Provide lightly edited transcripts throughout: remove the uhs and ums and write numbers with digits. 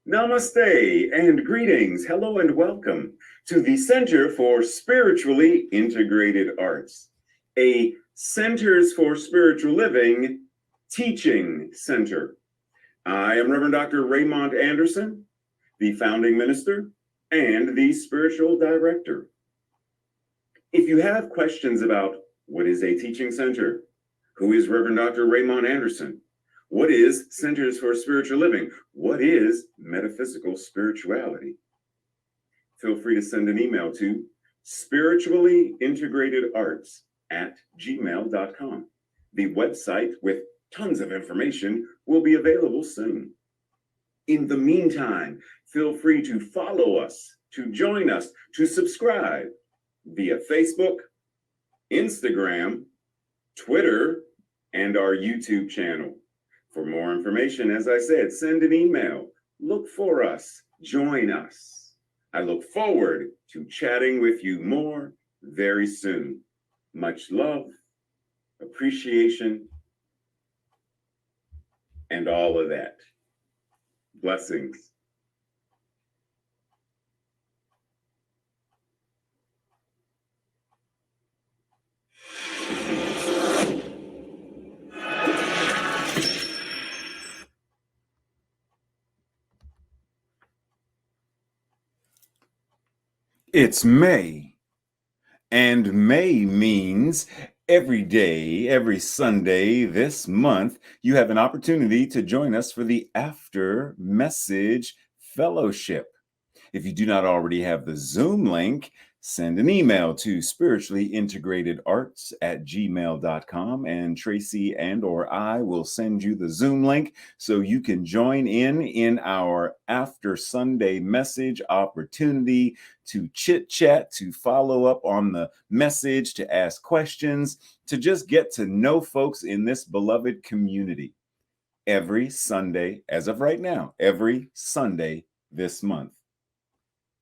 Namaste and greetings. Hello and welcome to the Center for Spiritually Integrated Arts, a Centers for Spiritual Living teaching center. I am Reverend Dr. Raymont Anderson, the founding minister and the spiritual director. If you have questions about what is a teaching center, who is Reverend Dr. Raymont Anderson, what is Centers for Spiritual Living, what is metaphysical spirituality, feel free to send an email to spirituallyintegratederarts@gmail.com. The website with tons of information will be available soon. In the meantime, feel free to follow us, to join us, to subscribe via Facebook, Instagram, Twitter, and our YouTube channel. For more information, as I said, send an email, look for us, join us. I look forward to chatting with you more very soon. Much love, appreciation, and all of that. Blessings. It's May, and May means every day, every Sunday this month, you have an opportunity to join us for the After Message Fellowship. If you do not already have the Zoom link, send an email to spirituallyintegratederarts@gmail.com, and Tracy and or I will send you the Zoom link so you can join in our After Sunday Message opportunity to chit chat, to follow up on the message, to ask questions, to just get to know folks in this beloved community. Every Sunday, as of right now, every Sunday this month.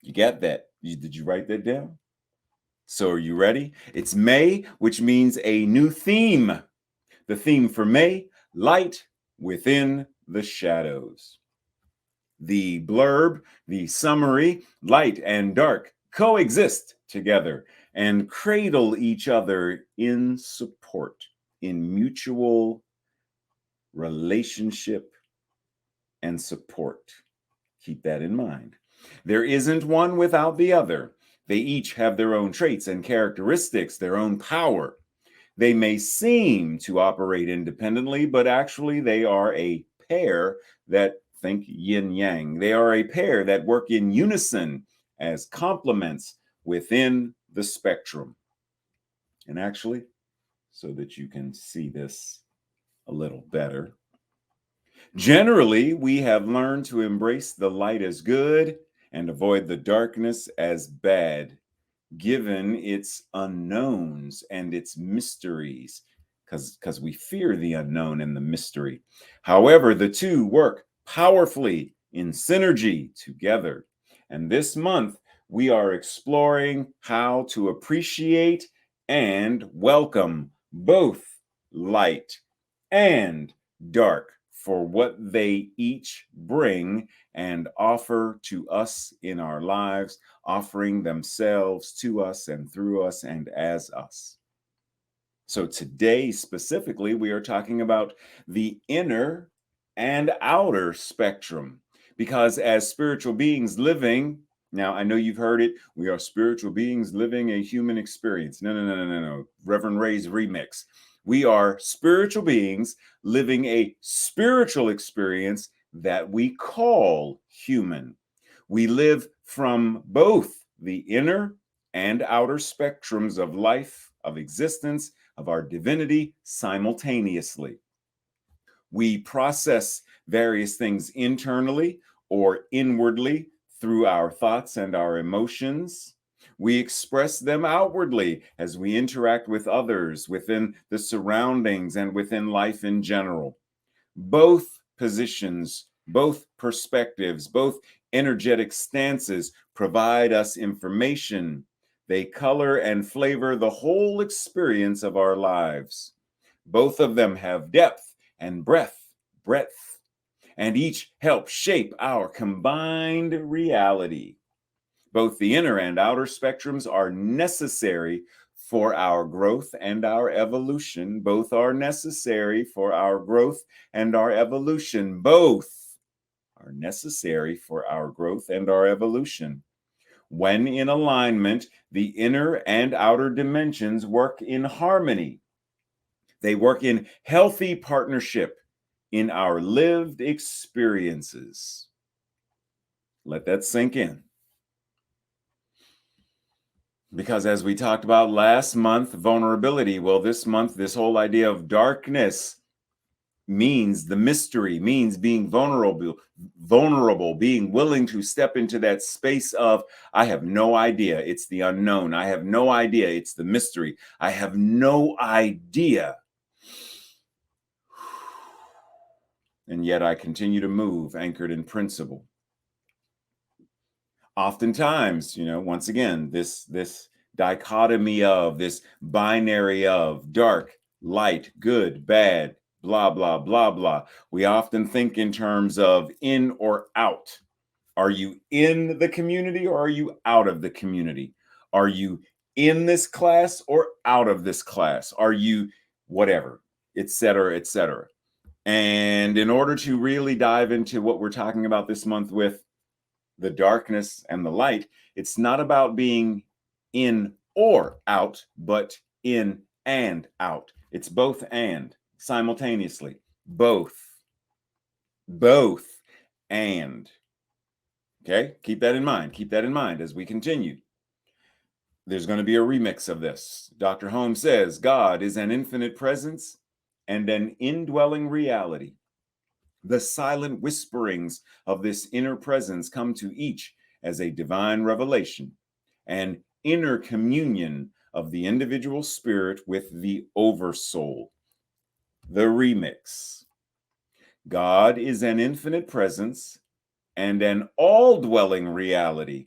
You got that? Did you write that down? So are you ready? It's May, which means a new theme. The theme for May, light within the shadows. The blurb, the summary, light and dark coexist together and cradle each other in support, in mutual relationship and support. Keep that in mind. There isn't one without the other. They each have their own traits and characteristics, their own power. They may seem to operate independently, but actually they are a pair that think yin yang. They are a pair that work in unison as complements within the spectrum. And actually, so that you can see this a little better, generally, we have learned to embrace the light as good and avoid the darkness as bad, given its unknowns and its mysteries, because we fear the unknown and the mystery. However, the two work powerfully in synergy together. And this month, we are exploring how to appreciate and welcome both light and dark for what they each bring and offer to us in our lives, offering themselves to us and through us and as us. So today, specifically, we are talking about the inner and outer spectrum, because as spiritual beings living, now I know you've heard it, we are spiritual beings living a human experience. No. Reverend Ray's remix. We are spiritual beings living a spiritual experience that we call human. We live from both the inner and outer spectrums of life, of existence, of our divinity simultaneously. We process various things internally or inwardly through our thoughts and our emotions. We express them outwardly as we interact with others within the surroundings and within life in general. Both positions, both perspectives, both energetic stances provide us information They color and flavor the whole experience of our lives. Both of them have depth and breadth, and each help shape our combined reality. Both the inner and outer spectrums are necessary for our growth and our evolution. Both are necessary for our growth and our evolution. Both are necessary for our growth and our evolution. When in alignment, the inner and outer dimensions work in harmony. They work in healthy partnership in our lived experiences. Let that sink in. Because as we talked about last month, vulnerability, well, this month, this whole idea of darkness means the mystery, means being vulnerable, being willing to step into that space of, I have no idea, it's the unknown. I have no idea, it's the mystery. I have no idea. And yet I continue to move anchored in principle. Oftentimes, once again, this dichotomy of, this binary of dark, light, good, bad, blah, blah, blah, blah. We often think in terms of in or out. Are you in the community or are you out of the community? Are you in this class or out of this class? Are you whatever, et cetera, et cetera. And in order to really dive into what we're talking about this month with the darkness and the light, it's not about being in or out, but in and out. It's both and simultaneously. Both and. Okay, keep that in mind. Keep that in mind as we continue. There's going to be a remix of this. Dr. Holmes says, God is an infinite presence and an indwelling reality. The silent whisperings of this inner presence come to each as a divine revelation, an inner communion of the individual spirit with the oversoul. The remix. God is an infinite presence and an all-dwelling reality,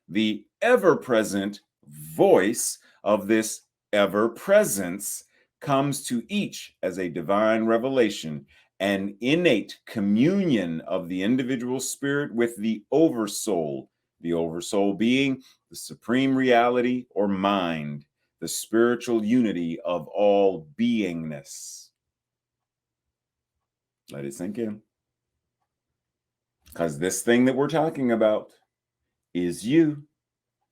the ever-present voice of this ever-presence comes to each as a divine revelation, an innate communion of the individual spirit with the oversoul being the supreme reality or mind, the spiritual unity of all beingness. Let it sink in. Because this thing that we're talking about is you,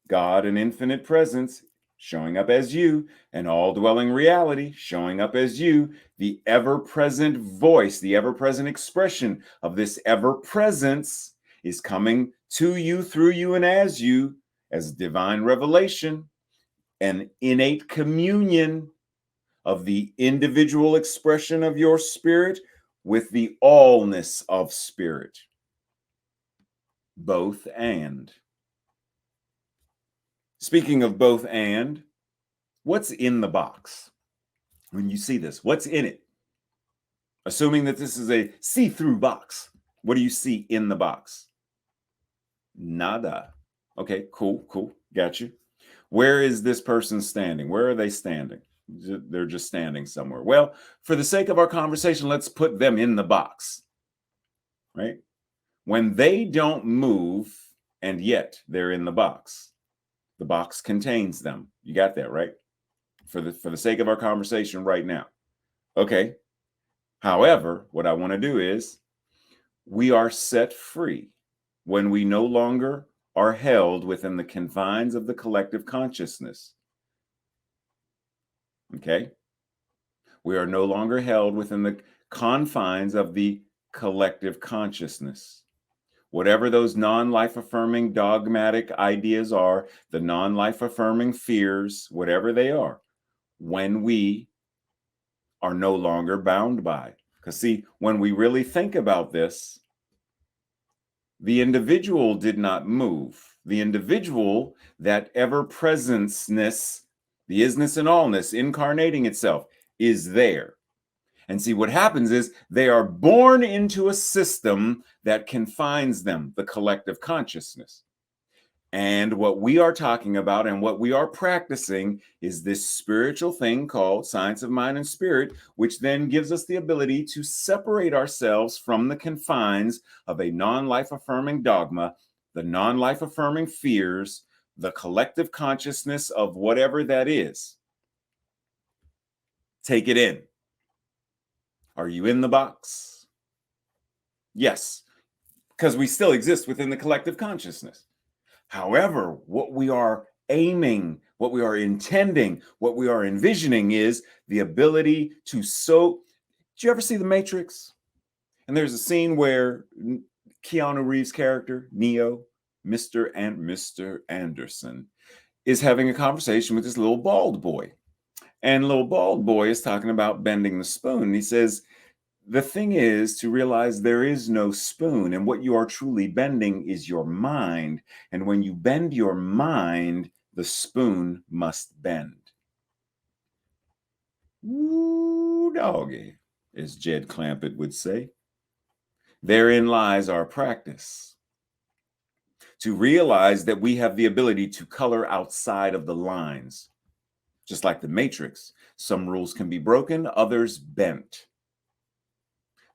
God, an infinite presence, showing up as you, an all-dwelling reality, showing up as you, the ever-present voice, the ever-present expression of this ever-presence is coming to you, through you, and as you, as divine revelation, an innate communion of the individual expression of your spirit with the allness of spirit. Both and. Speaking of both and, what's in the box? When you see this, what's in it? Assuming that this is a see-through box, what do you see in the box? Nada. Okay, cool. Got you. Where is this person standing? Where are they standing? They're just standing somewhere. Well, for the sake of our conversation, let's put them in the box, right? When they don't move, and yet they're in the box. The box contains them. You got that, right? For the sake of our conversation right now. Okay. However, what I want to do is we are set free when we no longer are held within the confines of the collective consciousness. Okay. We are no longer held within the confines of the collective consciousness. Whatever those non-life affirming dogmatic ideas are, the non-life affirming fears, whatever they are, when we are no longer bound by. Because see, when we really think about this, the individual did not move. The individual, that ever-presenceness, the isness and allness incarnating itself, is there. And see, what happens is they are born into a system that confines them, the collective consciousness. And what we are talking about and what we are practicing is this spiritual thing called science of mind and spirit, which then gives us the ability to separate ourselves from the confines of a non life affirming dogma, the non life affirming fears, the collective consciousness of whatever that is. Take it in. Are you in the box? Yes, because we still exist within the collective consciousness. However, what we are aiming, what we are intending, what we are envisioning is the ability to so. Did you ever see The Matrix? And there's a scene where Keanu Reeves' character, Neo, Mr. Anderson, is having a conversation with this little bald boy. And little bald boy is talking about bending the spoon. And he says, the thing is to realize there is no spoon, and what you are truly bending is your mind. And when you bend your mind, the spoon must bend. Woo, doggy, as Jed Clampett would say. Therein lies our practice. To realize that we have the ability to color outside of the lines. Just like the Matrix, some rules can be broken, others bent.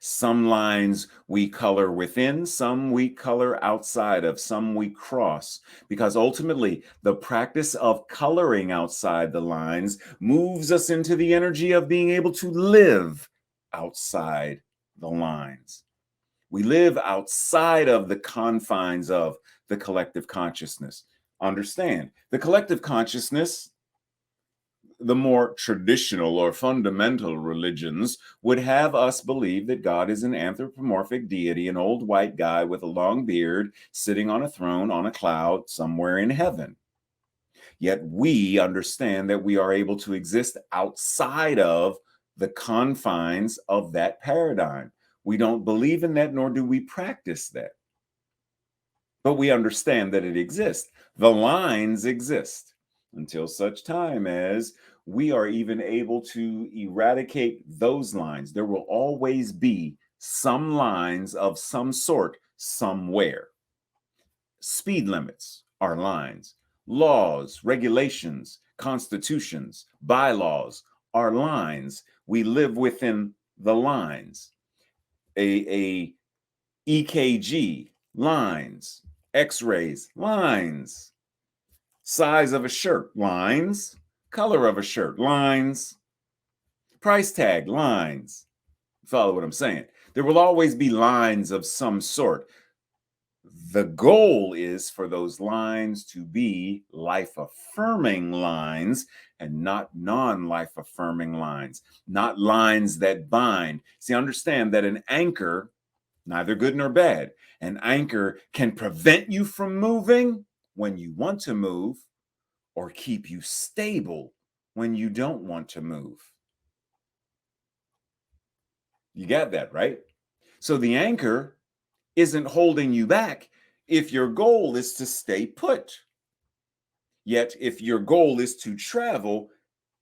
Some lines we color within, some we color outside of, some we cross. Because ultimately, the practice of coloring outside the lines moves us into the energy of being able to live outside the lines. We live outside of the confines of the collective consciousness. Understand, the collective consciousness, the more traditional or fundamental religions would have us believe that God is an anthropomorphic deity, an old white guy with a long beard sitting on a throne on a cloud somewhere in heaven. Yet we understand that we are able to exist outside of the confines of that paradigm. We don't believe in that, nor do we practice that. But we understand that it exists. The lines exist until such time as we are even able to eradicate those lines. There will always be some lines of some sort somewhere. Speed limits are lines. Laws, regulations, constitutions, bylaws are lines. We live within the lines. A EKG, lines. X-rays, lines. Size of a shirt, lines. Color of a shirt, lines. Price tag, lines. Follow what I'm saying? There will always be lines of some sort. The goal is for those lines to be life-affirming lines and not non-life affirming lines, not lines that bind. See, understand that an anchor, neither good nor bad, an anchor can prevent you from moving when you want to move or keep you stable when you don't want to move. You got that, right? So the anchor isn't holding you back if your goal is to stay put. Yet if your goal is to travel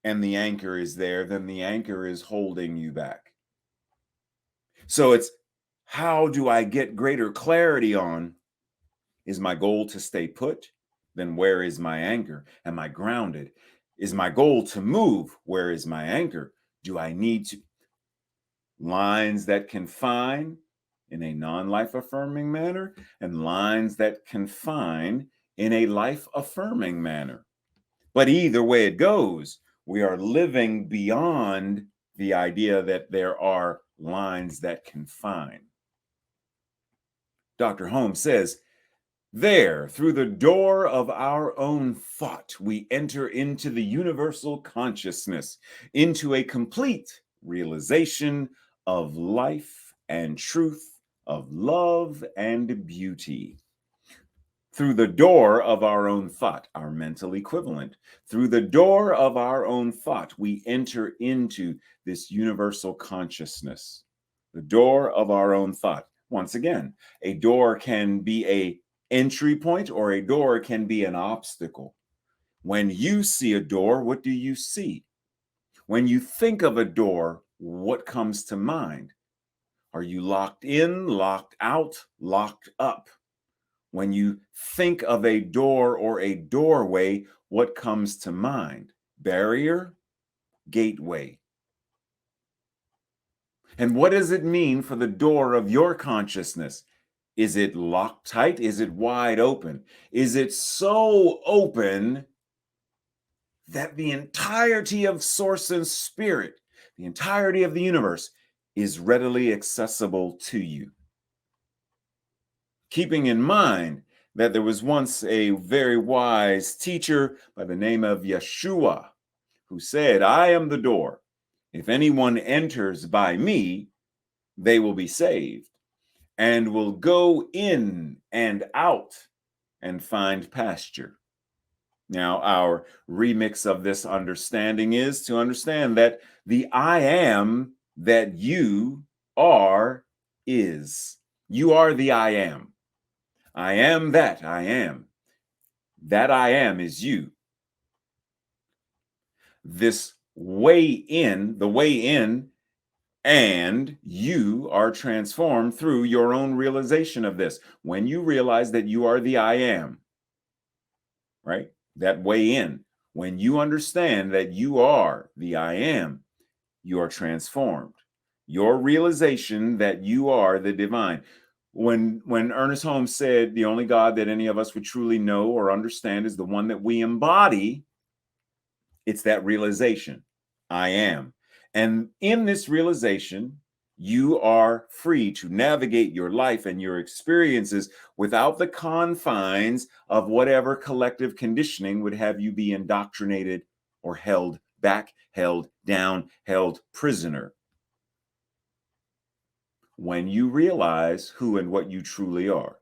and the anchor is there, then the anchor is holding you back. So it's, how do I get greater clarity on, is my goal to stay put? Then where is my anchor? Am I grounded? Is my goal to move? Where is my anchor? Do I need to? Lines that confine in a non-life affirming manner and lines that confine in a life affirming manner. But either way it goes, we are living beyond the idea that there are lines that confine. Dr. Holmes says, there, through the door of our own thought, we enter into the universal consciousness, into a complete realization of life and truth, of love and beauty. Through the door of our own thought, our mental equivalent, through the door of our own thought, we enter into this universal consciousness. The door of our own thought. Once again, a door can be a entry point or a door can be an obstacle. When you see a door, what do you see? When you think of a door, what comes to mind? Are you locked in, locked out, locked up? When you think of a door or a doorway, what comes to mind? Barrier, gateway. And what does it mean for the door of your consciousness? Is it locked tight? Is it wide open? Is it so open that the entirety of source and spirit, the entirety of the universe, is readily accessible to you? Keeping in mind that there was once a very wise teacher by the name of Yeshua who said, I am the door. If anyone enters by me, they will be saved and will go in and out and find pasture. Now, our remix of this understanding is to understand that the I am that you are is. You are the I am. I am that I am. That I am is you. This way in, the way in, and you are transformed through your own realization of this. When you realize that you are the I am, right? That way in. When you understand that you are the I am, you are transformed. Your realization that you are the divine. When Ernest Holmes said the only God that any of us would truly know or understand is the one that we embody, it's that realization. I am. And in this realization, you are free to navigate your life and your experiences without the confines of whatever collective conditioning would have you be indoctrinated or held back, held down, held prisoner. When you realize who and what you truly are.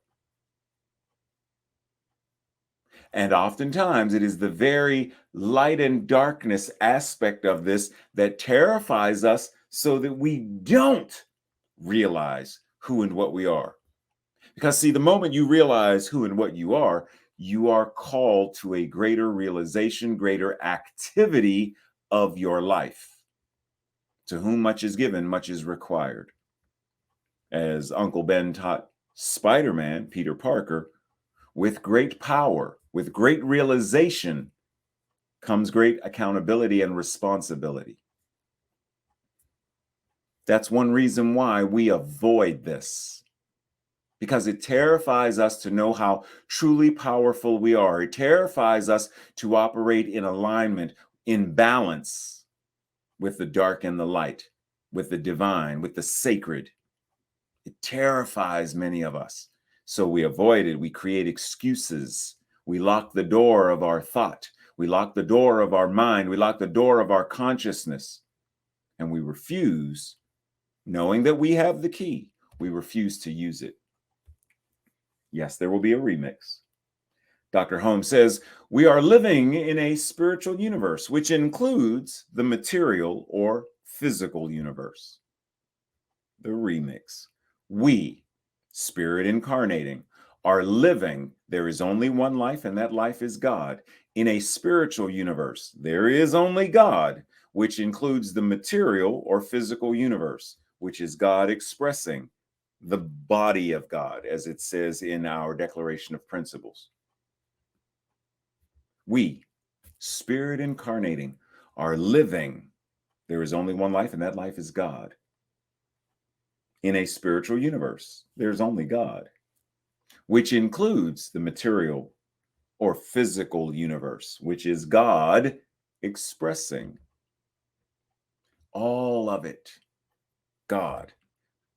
And oftentimes it is the very light and darkness aspect of this that terrifies us so that we don't realize who and what we are. Because, see, the moment you realize who and what you are called to a greater realization, greater activity of your life. To whom much is given, much is required. As Uncle Ben taught Spider-Man, Peter Parker, with great power, with great realization, comes great accountability and responsibility. That's one reason why we avoid this, because it terrifies us to know how truly powerful we are. It terrifies us to operate in alignment, in balance with the dark and the light, with the divine, with the sacred. It terrifies many of us. So we avoid it. We create excuses. We lock the door of our thought. We lock the door of our mind. We lock the door of our consciousness. And we refuse, knowing that we have the key, we refuse to use it. Yes, there will be a remix. Dr. Holmes says, we are living in a spiritual universe, which includes the material or physical universe. The remix. We, spirit incarnating, are living. There is only one life, and that life is God. In a spiritual universe, there is only God, which includes the material or physical universe, which is God expressing the body of God, as it says in our Declaration of Principles. We, spirit incarnating, are living. There is only one life, and that life is God. In a spiritual universe, there's only God, which includes the material or physical universe, which is God expressing all of it. God.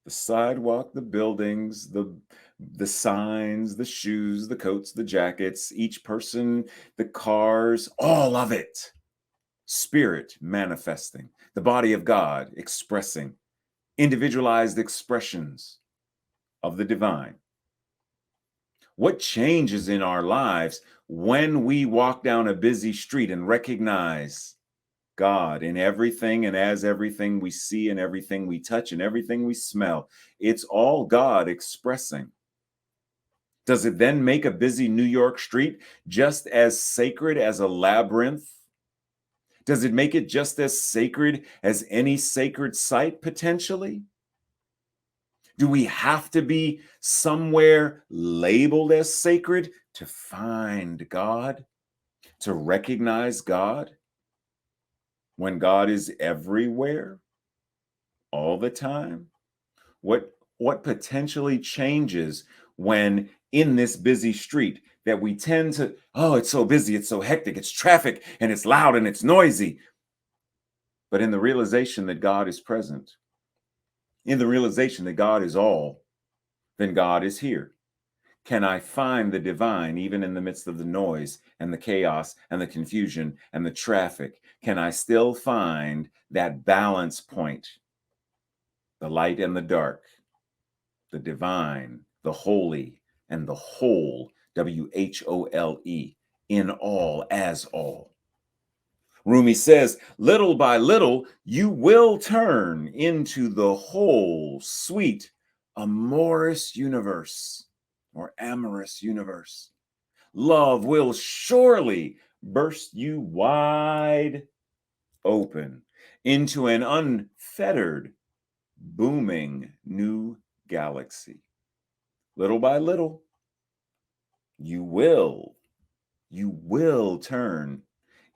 The sidewalk, the buildings, the signs, the shoes, the coats, the jackets, each person, the cars, all of it. Spirit manifesting, the body of God expressing individualized expressions of the divine. What changes in our lives when we walk down a busy street and recognize God in everything and as everything we see and everything we touch and everything we smell? It's all God expressing. Does it then make a busy New York street just as sacred as a labyrinth? Does it make it just as sacred as any sacred site potentially? Do we have to be somewhere labeled as sacred to find God, to recognize God, when God is everywhere all the time? What potentially changes when in this busy street that we tend to, oh, it's so busy, it's so hectic, it's traffic and it's loud and it's noisy. But in the realization that God is present, in the realization that God is all, then God is here. Can I find the divine even in the midst of the noise and the chaos and the confusion and the traffic? Can I still find that balance point, the light and the dark, the divine, the holy, and the whole, WHOLE, in all, as all? Rumi says, little by little, you will turn into the whole sweet, amorous universe or amorous universe. Love will surely burst you wide open into an unfettered, booming new galaxy. Little by little, you will turn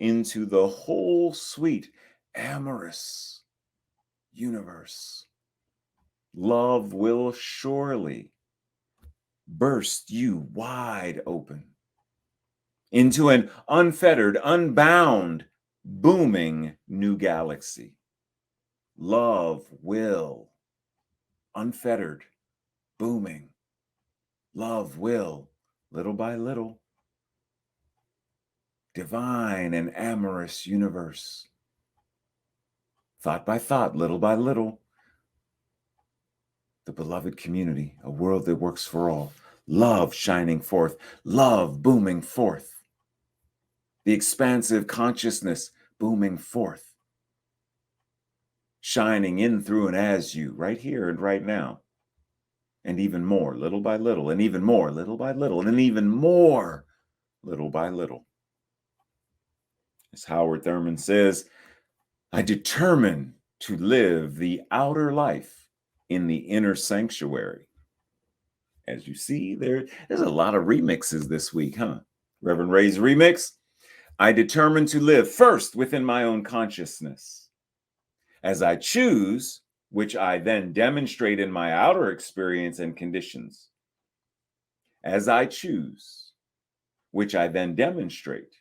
into the whole sweet, amorous universe. Love will surely burst you wide open into an unfettered, unbound, booming new galaxy. Love will, unfettered, booming. Love will, little by little, divine and amorous universe. Thought by thought, little by little, the beloved community, a world that works for all. Love shining forth, love booming forth. The expansive consciousness booming forth, shining in, through, and as you, right here and right now. And even more, little by little, and even more, little by little, and then even more, little by little. As Howard Thurman says, I determine to live the outer life in the inner sanctuary. As you see, there's a lot of remixes this week, huh? Reverend Ray's remix. I determine to live first within my own consciousness. As I choose, which I then demonstrate in my outer experience and conditions. As I choose, which I then demonstrate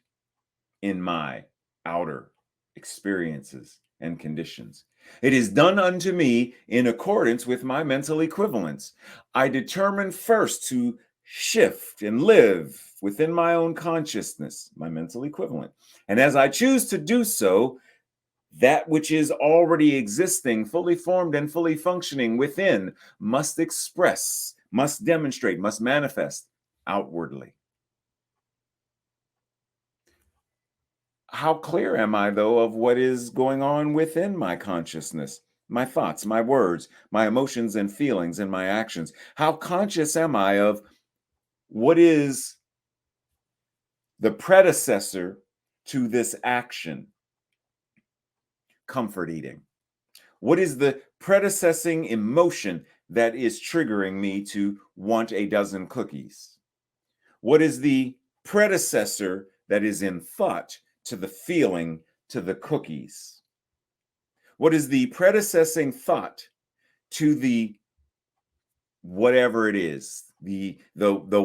in my outer experiences and conditions. It is done unto me in accordance with my mental equivalence. I determine first to shift and live within my own consciousness, my mental equivalent. And as I choose to do so, that which is already existing, fully formed and fully functioning within must express, must demonstrate, must manifest outwardly. How clear am I, though, of what is going on within my consciousness, my thoughts, my words, my emotions and feelings and my actions? How conscious am I of what is the predecessor to this action? Comfort eating. What is the predecessing emotion that is triggering me to want a dozen cookies? What is the predecessor that is in thought to the feeling to the cookies? What is the predecessing thought to the whatever it is? The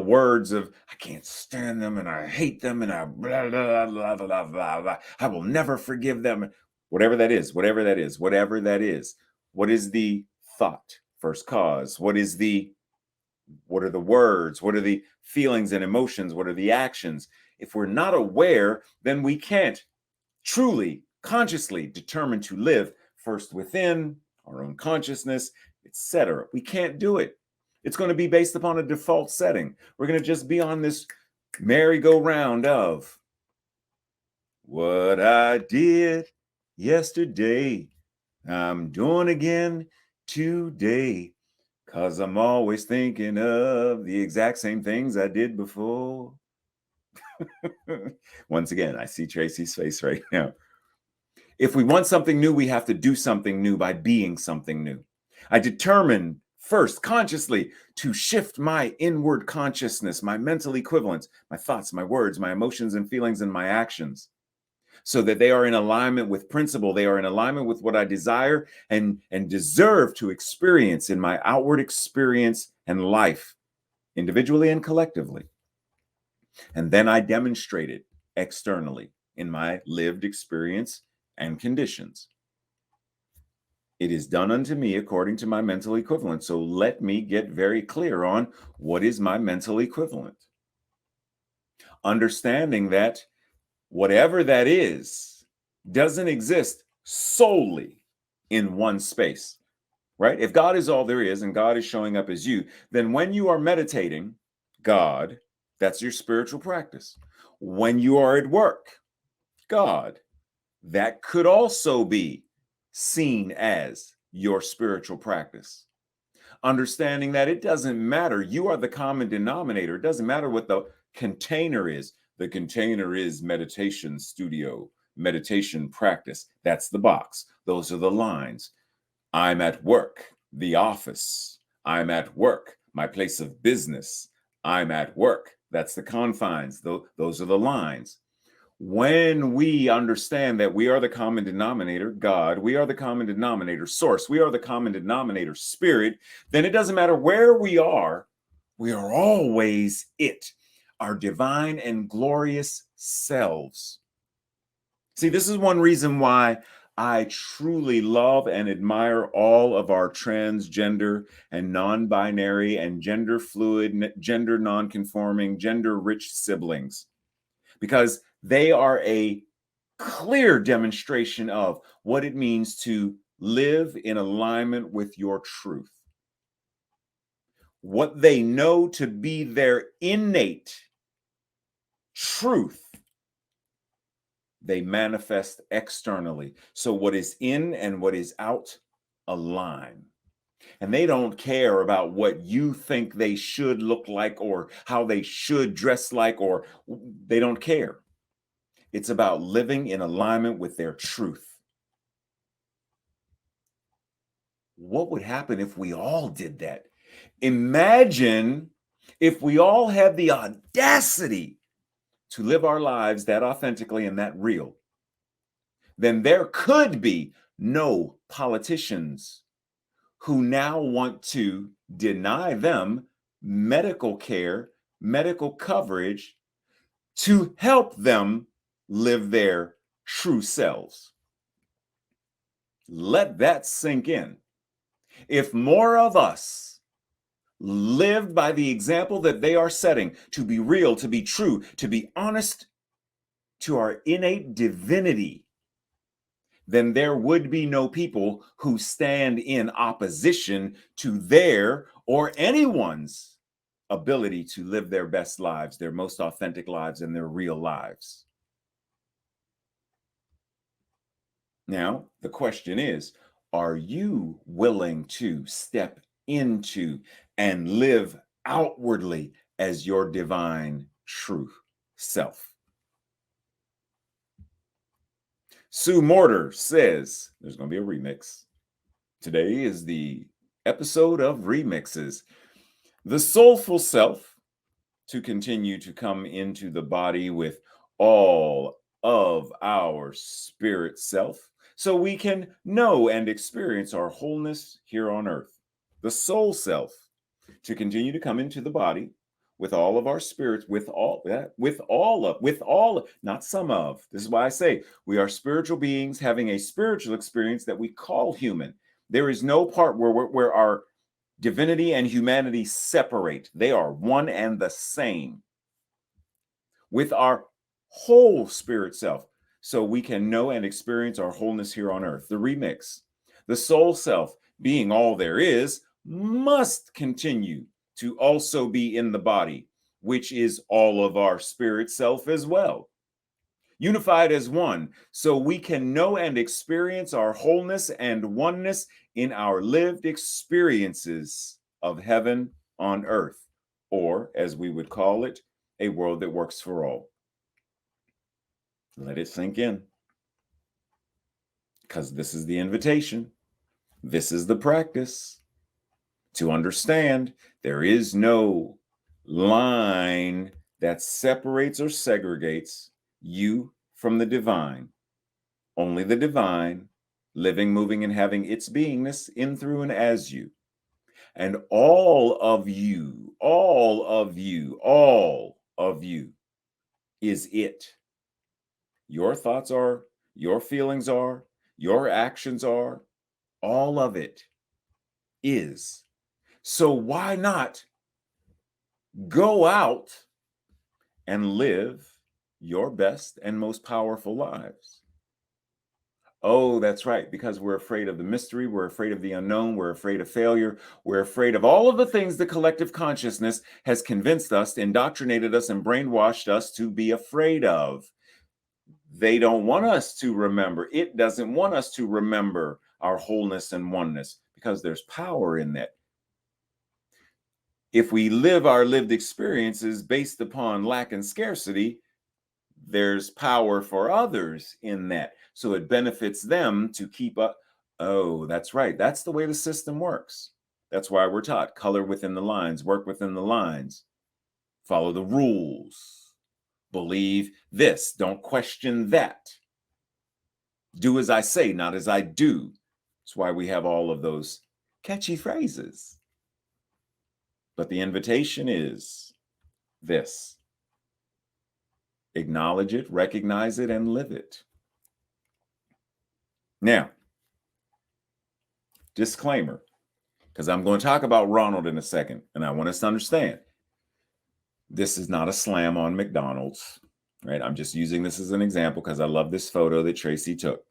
words of I can't stand them and I hate them and I blah blah blah blah blah blah. I will never forgive them. Whatever that is, whatever that is, whatever that is. What is the thought? First cause. What are the words? What are the feelings and emotions? What are the actions? If we're not aware, then we can't truly, consciously determine to live first within our own consciousness, etc. We can't do it. It's going to be based upon a default setting. We're going to just be on this merry-go-round of what I did yesterday, I'm doing again today, 'cause I'm always thinking of the exact same things I did before. Once again, I see Tracy's face right now. If we want something new, we have to do something new by being something new. I determine first consciously to shift my inward consciousness, my mental equivalents, my thoughts, my words, my emotions and feelings, and my actions, so that they are in alignment with principle. They are in alignment with what I desire and deserve to experience in my outward experience and life, individually and collectively. And then I demonstrate it externally in my lived experience and conditions. It is done unto me according to my mental equivalent. So let me get very clear on what is my mental equivalent. Understanding that whatever that is doesn't exist solely in one space, right? If God is all there is and God is showing up as you, then when you are meditating, God, that's your spiritual practice. When you are at work, God, that could also be seen as your spiritual practice. Understanding that it doesn't matter, you are the common denominator. It doesn't matter what the container is. The container is meditation studio, meditation practice. That's the box. Those are the lines. I'm at work, the office. I'm at work, my place of business. I'm at work. That's the confines. Those are the lines. When we understand that we are the common denominator, God, we are the common denominator, source, we are the common denominator, spirit, then it doesn't matter where we are always it, our divine and glorious selves. See, this is one reason why I truly love and admire all of our transgender and non-binary and gender fluid, gender non-conforming, gender rich siblings, because they are a clear demonstration of what it means to live in alignment with your truth. What they know to be their innate truth, they manifest externally. So what is in and what is out align. And they don't care about what you think they should look like or how they should dress like, or they don't care. It's about living in alignment with their truth. What would happen if we all did that? Imagine if we all had the audacity to live our lives that authentically and that real. Then there could be no politicians who now want to deny them medical care, medical coverage to help them live their true selves. Let that sink in. If more of us lived by the example that they are setting, to be real, to be true, to be honest to our innate divinity, then there would be no people who stand in opposition to their or anyone's ability to live their best lives, their most authentic lives, and their real lives. Now, the question is, are you willing to step into and live outwardly as your divine truth self? Sue Mortar says there's going to be a remix. Today is the episode of remixes. The soulful self to continue to come into the body with all of our spirit self so we can know and experience our wholeness here on earth. The soul self to continue to come into the body with all of our spirits, not some of. This is why I say we are spiritual beings having a spiritual experience that we call human. There is no part where our divinity and humanity separate. They are one and the same with our whole spirit self, so we can know and experience our wholeness here on earth. The remix. The soul self, being all there is, must continue to also be in the body, which is all of our spirit self as well. Unified as one, so we can know and experience our wholeness and oneness in our lived experiences of heaven on earth, or as we would call it, a world that works for all. Let it sink in, because this is the invitation. This is the practice To understand, there is no line that separates or segregates you from the divine. Only the divine, living, moving, and having its beingness in, through, and as you. And all of you is it. Your thoughts are, your feelings are, your actions are, all of it is. So why not go out and live your best and most powerful lives? Oh, that's right, because we're afraid of the mystery, we're afraid of the unknown, we're afraid of failure, we're afraid of all of the things the collective consciousness has convinced us, indoctrinated us, and brainwashed us to be afraid of. They don't want us to remember. It doesn't want us to remember our wholeness and oneness because there's power in that. If we live our lived experiences based upon lack and scarcity, there's power for others in that. So it benefits them to keep up. Oh, that's right. That's the way the system works. That's why we're taught color within the lines, work within the lines, follow the rules, believe this, don't question that. Do as I say, not as I do. That's why we have all of those catchy phrases. But the invitation is this: acknowledge it, recognize it, and live it. Now, disclaimer, because I'm going to talk about Ronald in a second, and I want us to understand this is not a slam on McDonald's, right? I'm just using this as an example because I love this photo that Tracy took.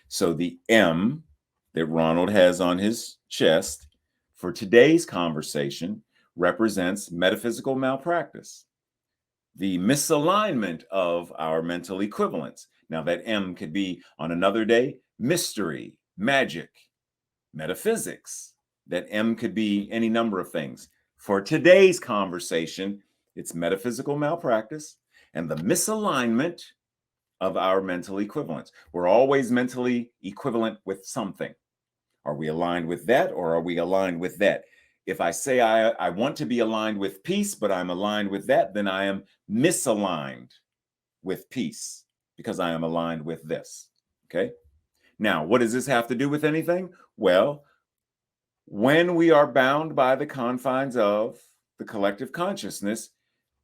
So the M that Ronald has on his chest for today's conversation represents metaphysical malpractice, the misalignment of our mental equivalents. Now, that M could be on another day mystery, magic, metaphysics. That M could be any number of things. For today's conversation, it's metaphysical malpractice and the misalignment of our mental equivalents. We're always mentally equivalent with something. Are we aligned with that, or are we aligned with that? If I say I want to be aligned with peace, but I'm aligned with that, then I am misaligned with peace because I am aligned with this. Okay. Now, what does this have to do with anything? Well, when we are bound by the confines of the collective consciousness,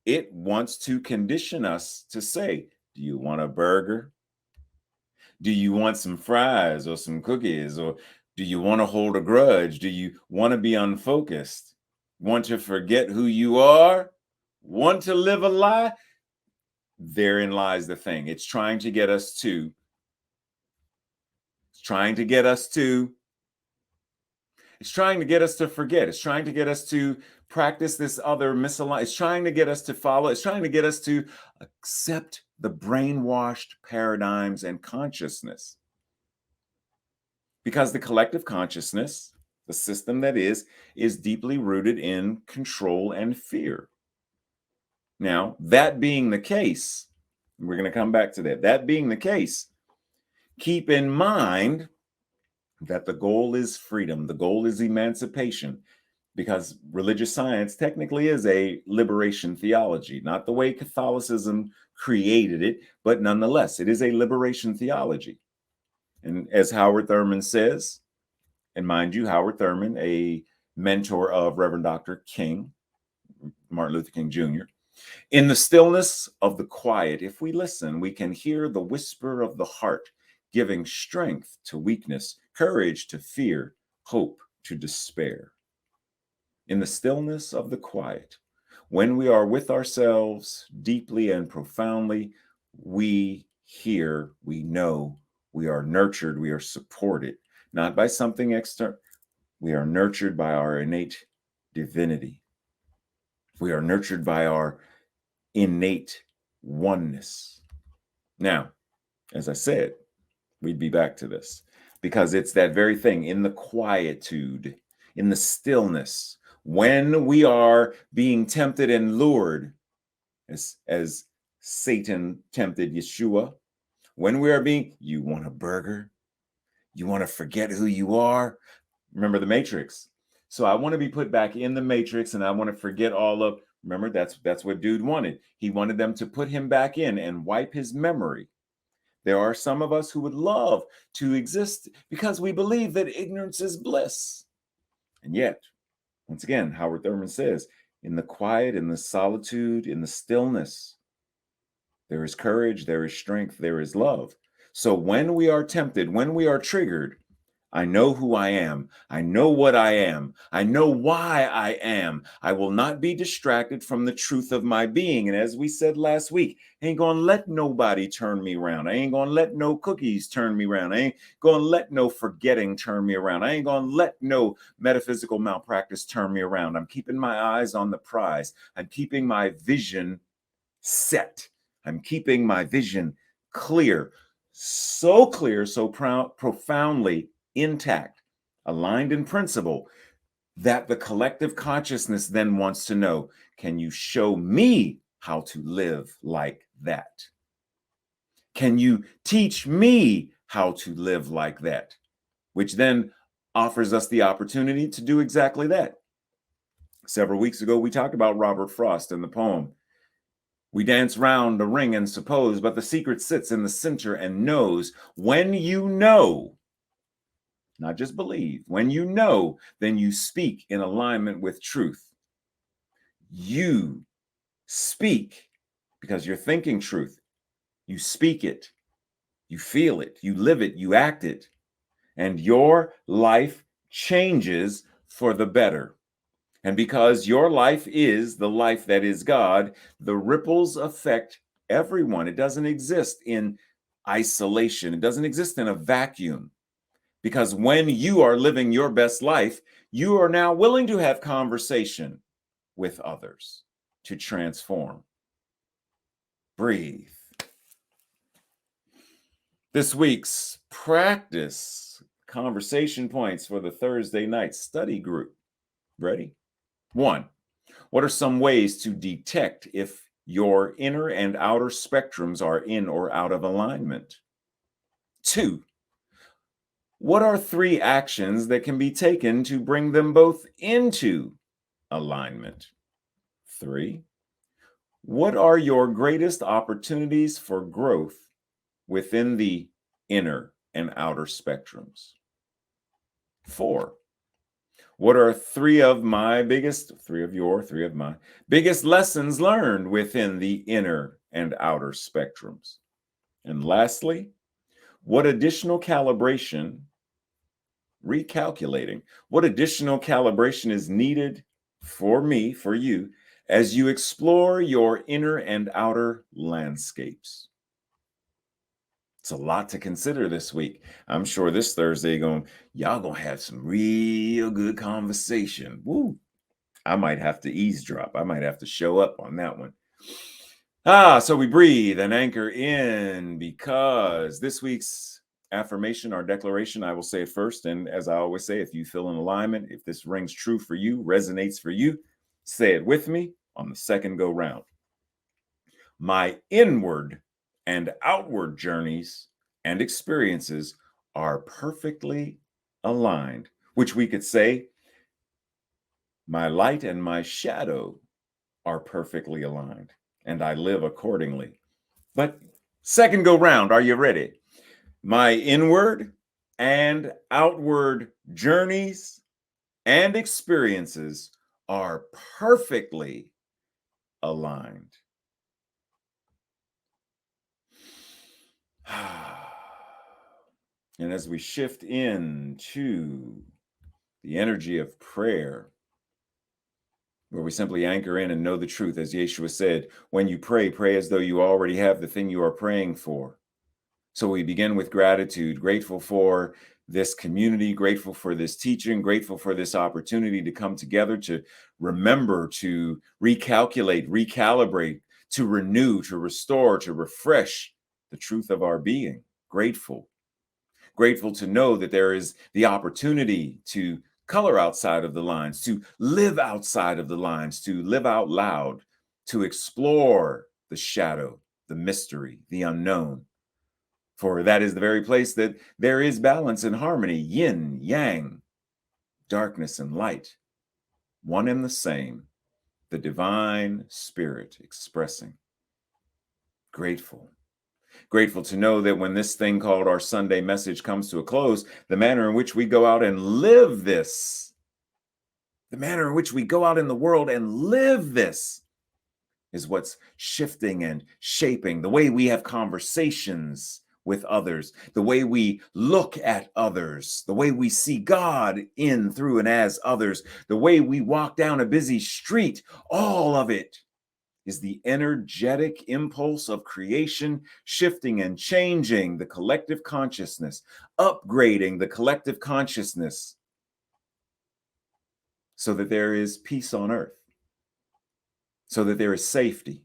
it wants to condition us to say, do you want a burger? Do you want some fries or some cookies? Or do you want to hold a grudge? Do you want to be unfocused? Want to forget who you are? Want to live a lie? Therein lies the thing. It's trying to get us to forget. It's trying to get us to practice this other misalignment. It's trying to get us to follow. It's trying to get us to accept the brainwashed paradigms and consciousness. Because the collective consciousness, the system that is deeply rooted in control and fear. Now, that being the case, we're going to come back to that. That being the case, keep in mind that the goal is freedom. The goal is emancipation, because religious science technically is a liberation theology, not the way Catholicism created it, but nonetheless, it is a liberation theology. And as Howard Thurman says, and mind you, Howard Thurman, a mentor of Reverend Dr. King, Martin Luther King Jr., in the stillness of the quiet, if we listen, we can hear the whisper of the heart, giving strength to weakness, courage to fear, hope to despair. In the stillness of the quiet, when we are with ourselves deeply and profoundly, we hear, we know, we are nurtured, we are supported, not by something external. We are nurtured by our innate divinity. We are nurtured by our innate oneness. Now, as I said, we'd be back to this because it's that very thing in the quietude, in the stillness, when we are being tempted and lured, as Satan tempted Yeshua, when we are being, you want a burger? You want to forget who you are? Remember the Matrix. So I want to be put back in the matrix, and I want to forget all of, remember, that's what dude wanted. He wanted them to put him back in and wipe his memory. There are some of us who would love to exist because we believe that ignorance is bliss. And yet, once again, Howard Thurman says, in the quiet, in the solitude, in the stillness, there is courage, there is strength, there is love. So when we are tempted, when we are triggered, I know who I am. I know what I am. I know why I am. I will not be distracted from the truth of my being. And as we said last week, I ain't gonna let nobody turn me around. I ain't gonna let no cookies turn me around. I ain't gonna let no forgetting turn me around. I ain't gonna let no metaphysical malpractice turn me around. I'm keeping my eyes on the prize. I'm keeping my vision set. I'm keeping my vision clear, so profoundly intact, aligned in principle, that the collective consciousness then wants to know, can you show me how to live like that? Can you teach me how to live like that? Which then offers us the opportunity to do exactly that. Several weeks ago, we talked about Robert Frost in the poem, we dance round the ring and suppose, but the secret sits in the center and knows. When you know, not just believe, when you know, then you speak in alignment with truth. You speak because you're thinking truth. You speak it, you feel it, you live it, you act it, and your life changes for the better. And because your life is the life that is God, the ripples affect everyone. It doesn't exist in isolation, it doesn't exist in a vacuum. Because when you are living your best life, you are now willing to have conversation with others to transform. Breathe. This week's practice conversation points for the Thursday night study group. Ready? 1. What are some ways to detect if your inner and outer spectrums are in or out of alignment? 2. What are 3 actions that can be taken to bring them both into alignment? 3. What are your greatest opportunities for growth within the inner and outer spectrums? 4. What are 3 of my biggest lessons learned within the inner and outer spectrums? And lastly, what additional calibration, recalculating, what additional calibration is needed for me, for you, as you explore your inner and outer landscapes? It's a lot to consider this week. I'm sure this Thursday y'all gonna have some real good conversation. Woo! I might have to eavesdrop. I might have to show up on that one. So we breathe and anchor in, because this week's affirmation, our declaration, I will say it first. And as I always say, if you feel in alignment, if this rings true for you, resonates for you, say it with me on the second go round. My inward and outward journeys and experiences are perfectly aligned, which we could say, my light and my shadow are perfectly aligned, and I live accordingly. But second go round, are you ready? My inward and outward journeys and experiences are perfectly aligned. And as we shift into the energy of prayer, where we simply anchor in and know the truth, as Yeshua said, when you pray, pray as though you already have the thing you are praying for. So we begin with gratitude, grateful for this community, grateful for this teaching, grateful for this opportunity to come together, to remember, to recalculate, recalibrate, to renew, to restore, to refresh the truth of our being. Grateful to know that there is the opportunity to color outside of the lines, to live outside of the lines, to live out loud, to explore the shadow, the mystery, the unknown. For that is the very place that there is balance and harmony, yin, yang, darkness and light, one and the same, the divine spirit expressing. Grateful. Grateful to know that when this thing called our Sunday message comes to a close, the manner in which we go out and live this, the manner in which we go out in the world and live this is what's shifting and shaping the way we have conversations with others, the way we look at others, the way we see God in, through, and as others, the way we walk down a busy street. All of it is the energetic impulse of creation, shifting and changing the collective consciousness, upgrading the collective consciousness so that there is peace on earth, so that there is safety,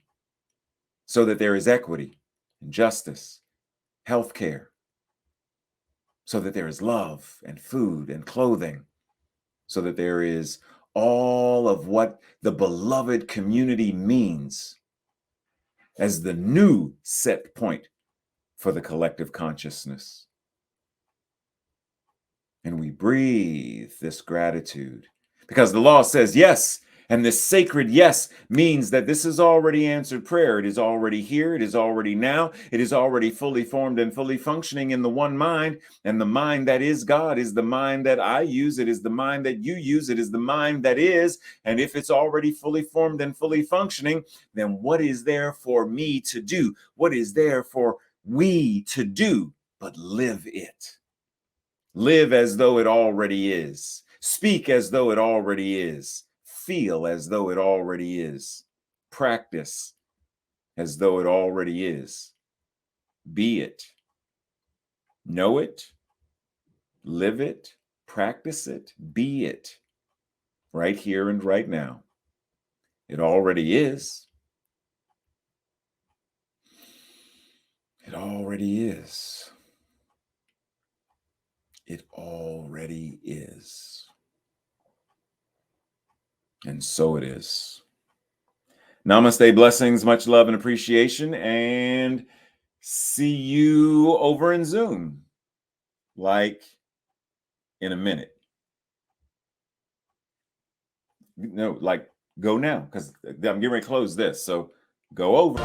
so that there is equity and justice, healthcare, so that there is love and food and clothing, so that there is all of what the beloved community means as the new set point for the collective consciousness. And we breathe this gratitude because the law says yes. And this sacred yes means that this is already answered prayer. It is already here. It is already now. It is already fully formed and fully functioning in the one mind. And the mind that is God is the mind that I use. It is the mind that you use. It is the mind that is. And if it's already fully formed and fully functioning, then what is there for me to do? What is there for we to do but live it? Live as though it already is. Speak as though it already is. Feel as though it already is. Practice as though it already is. Be it. Know it. Live it. Practice it. Be it. Right here and right now. It already is. It already is. It already is. And so it is. Namaste, blessings, much love and appreciation, and see you over in Zoom, like in a minute. No, like go now, because I'm getting ready to close this. So go over.